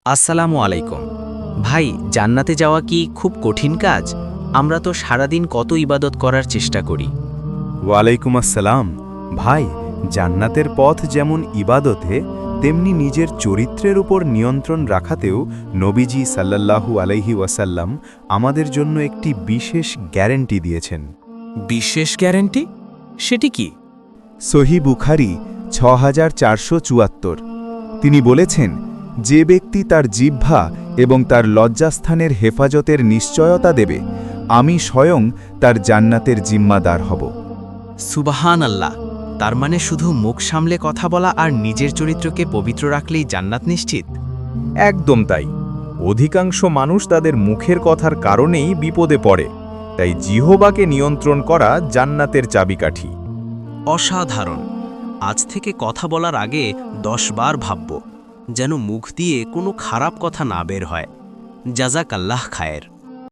আসসালামু আলাইকুম। ভাই, জান্নাতে যাওয়া কি খুব কঠিন কাজ? আমরা তো সারাদিন কত ইবাদত করার চেষ্টা করি। ওয়ালাইকুম আসসালাম। ভাই, জান্নাতের পথ যেমন ইবাদতে, তেমনি নিজের চরিত্রের উপর নিয়ন্ত্রণ রাখাতেও নবীজি সাল্লাল্লাহু আলাইহি ওয়াসাল্লাম আমাদের জন্য একটি বিশেষ গ্যারেন্টি দিয়েছেন। বিশেষ গ্যারান্টি? সেটি কি? সহি বুখারি 6474। তিনি বলেছেন, যে ব্যক্তি তার জিহ্বা এবং তার লজ্জাস্থানের হেফাজতের নিশ্চয়তা দেবে, আমি স্বয়ং তার জান্নাতের জিম্মাদার হব। সুবাহান আল্লাহ! তার মানে শুধু মুখ সামলে কথা বলা আর নিজের চরিত্রকে পবিত্র রাখলেই জান্নাত নিশ্চিত? একদম তাই। অধিকাংশ মানুষ তাদের মুখের কথার কারণেই বিপদে পড়ে। তাই জিহ্বাকে নিয়ন্ত্রণ করা জান্নাতের চাবিকাঠি। অসাধারণ! আজ থেকে কথা বলার আগে 10 বার ভাবব, যেন মুখ দিয়ে কোনো খারাপ কথা না বের হয়। জাযাকাল্লাহ খায়ের।